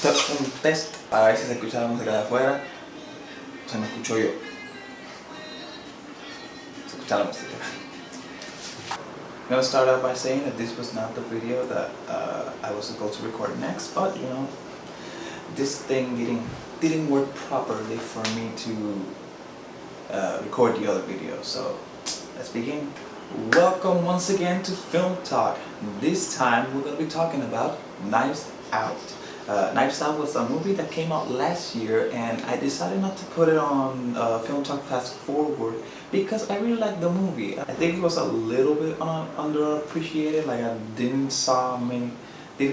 Esto es un test para ver si se escucha la música de afuera. Se me escuchó yo. Se escucha la música. I'm gonna start out by saying that this was not the video that I was supposed to record next, but you know, this thing didn't work properly for me to record the other video. So let's begin. Welcome once again to Film Talk. This time we're gonna be talking about Knives Out. Knives Out was a movie that came out last year, and I decided not to put it on Film Talk Fast Forward because I really liked the movie. I think it was a little bit underappreciated. Like I didn't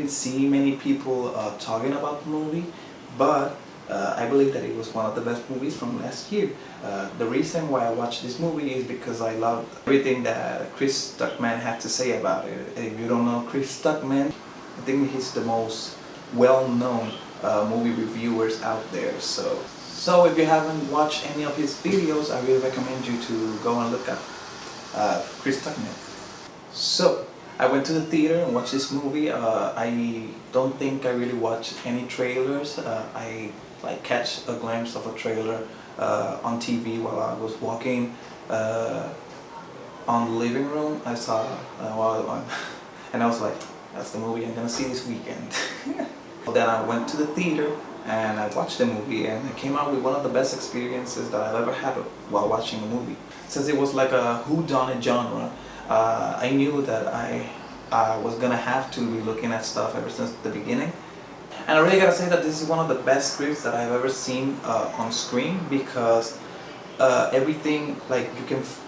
see many people talking about the movie, but I believe that it was one of the best movies from last year. The reason why I watched this movie is because I loved everything that Chris Stuckman had to say about it. If you don't know Chris Stuckman, I think he's the most well-known movie reviewers out there. So if you haven't watched any of his videos, I really recommend you to go and look up Chris Stuckman. So I went to the theater and watched this movie. I don't think I really watched any trailers. I catch a glimpse of a trailer on TV while I was walking on the living room. I saw and I was like, that's the movie I'm gonna see this weekend. Then I went to the theater and I watched the movie, and I came out with one of the best experiences that I've ever had while watching a movie. Since it was like a whodunit genre, I knew that I was gonna have to be looking at stuff ever since the beginning. And I really gotta say that this is one of the best scripts that I've ever seen on screen, because everything, like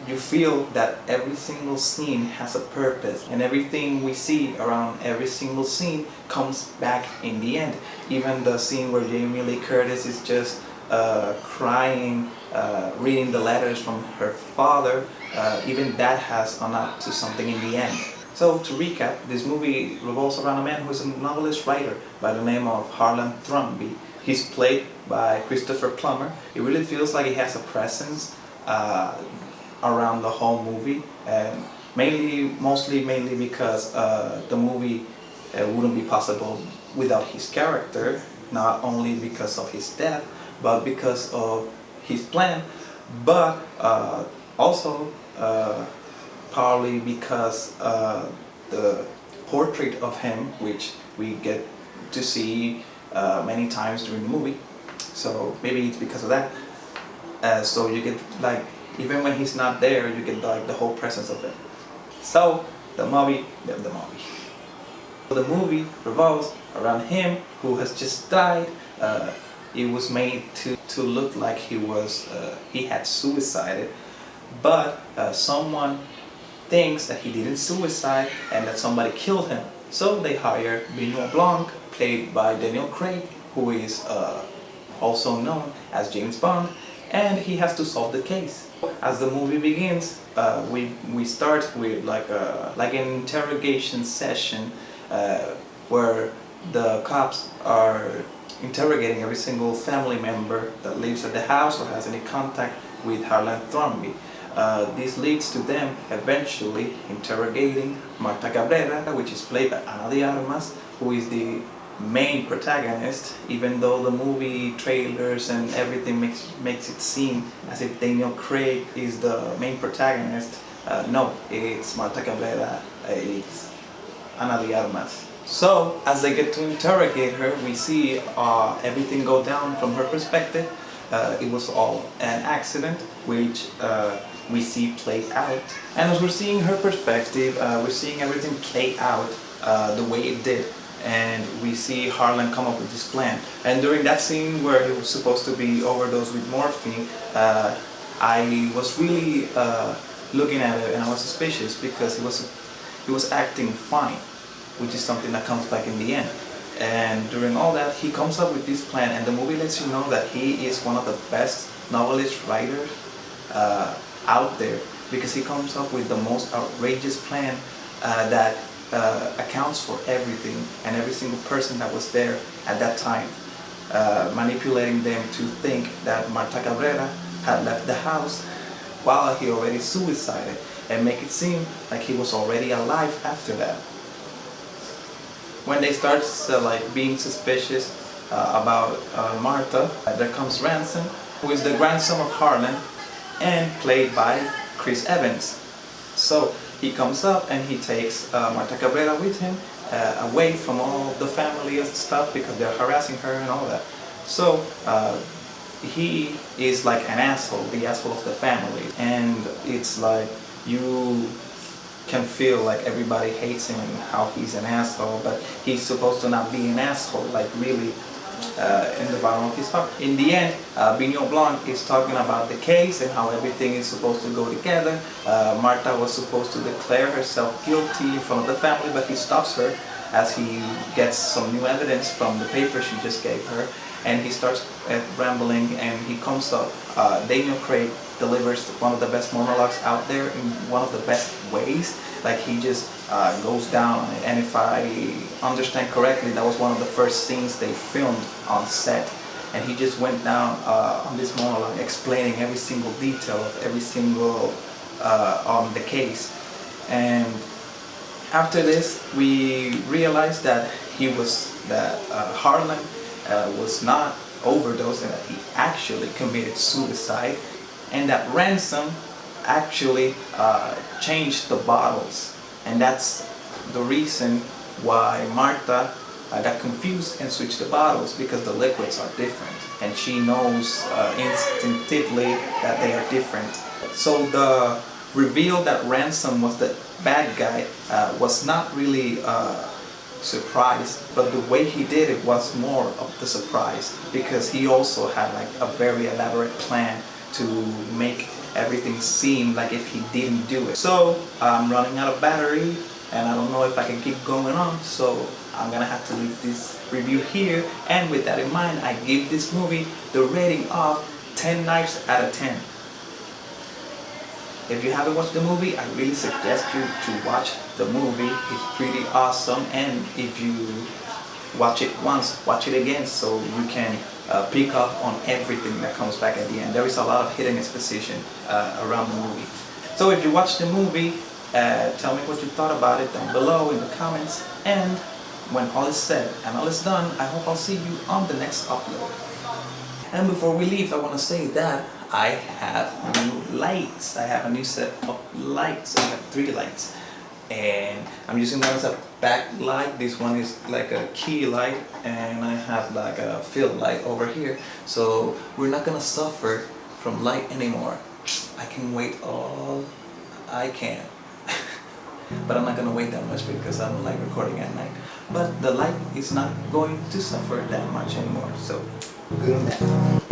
you feel that every single scene has a purpose, and everything we see around every single scene comes back in the end. Even the scene where Jamie Lee Curtis is just crying, reading the letters from her father, even that has gone up to something in the end. So to recap, this movie revolves around a man who is a novelist writer by the name of Harlan Thrombey. He's played by Christopher Plummer. It really feels like he has a presence around the whole movie, and mostly because the movie wouldn't be possible without his character, not only because of his death, but because of his plan, but also probably because the portrait of him, which we get to see many times during the movie. So maybe it's because of that. So you get, like, even when he's not there, you get like the whole presence of it. So the movie revolves around him who has just died. It was made to look like he had suicided, but someone thinks that he didn't suicide and that somebody killed him. So they hire Benoit Blanc, played by Daniel Craig, who is also known as James Bond, and he has to solve the case. As the movie begins, we start with like an interrogation session where the cops are interrogating every single family member that lives at the house or has any contact with Harlan Thrombey. This leads to them eventually interrogating Marta Cabrera, which is played by Ana de Armas, who is the main protagonist, even though the movie trailers and everything makes it seem as if Daniel Craig is the main protagonist. No, it's Marta Cabrera, it's Ana de Armas. So as they get to interrogate her, we see everything go down from her perspective. It was all an accident, which we see play out. And as we're seeing her perspective, we're seeing everything play out the way it did. And we see Harlan come up with this plan. And during that scene where he was supposed to be overdosed with morphine, I was really looking at it, and I was suspicious because he was acting fine, which is something that comes back in the end. And during all that, he comes up with this plan, and the movie lets you know that he is one of the best novelist writers out there, because he comes up with the most outrageous plan that accounts for everything and every single person that was there at that time, manipulating them to think that Marta Cabrera had left the house while he already suicided, and make it seem like he was already alive after that. When they start being suspicious, about Martha. There comes Ransom, who is the grandson of Harlan and played by Chris Evans. So he comes up and he takes Marta Cabrera with him away from all the family and stuff because they're harassing her and all that. So he is like an asshole, the asshole of the family, and it's like you can feel like everybody hates him and how he's an asshole, but he's supposed to not be an asshole, like really in the bottom of his heart. In the end, Vigneault Blanc is talking about the case and how everything is supposed to go together. Marta was supposed to declare herself guilty in front of the family, but he stops her as he gets some new evidence from the paper she just gave her, and he starts rambling and he comes up. Daniel Craig delivers one of the best monologues out there in one of the best ways. Like he just goes down, and if I understand correctly, that was one of the first scenes they filmed on set, and he just went down on this monologue explaining every single detail of every single on the case. And after this, we realized that Harlan was not overdosed and that he actually committed suicide, and that Ransom actually changed the bottles, and that's the reason why Marta got confused and switched the bottles, because the liquids are different and she knows instinctively that they are different. So the reveal that Ransom was the bad guy was not really surprise, but the way he did it was more of the surprise, because he also had like a very elaborate plan to make everything seem like if he didn't do it. So I'm running out of battery and I don't know if I can keep going on, so I'm gonna have to leave this review here. And with that in mind, I give this movie the rating of 10 knives out of 10. If you haven't watched the movie, I really suggest you to watch the movie. It's pretty awesome, and if you watch it once, watch it again so you can pick up on everything that comes back at the end. There is a lot of hidden exposition around the movie. So if you watch the movie, tell me what you thought about it down below in the comments, and when all is said and all is done, I hope I'll see you on the next upload. And before we leave, I want to say that I have new lights. I have a new set of lights. I have 3 lights, and I'm using one as a backlight. This one is like a key light, and I have like a field light over here. So we're not gonna suffer from light anymore. I can wait all I can. But I'm not gonna wait that much because I'm like recording at night. But the light is not going to suffer that much anymore. So good on that.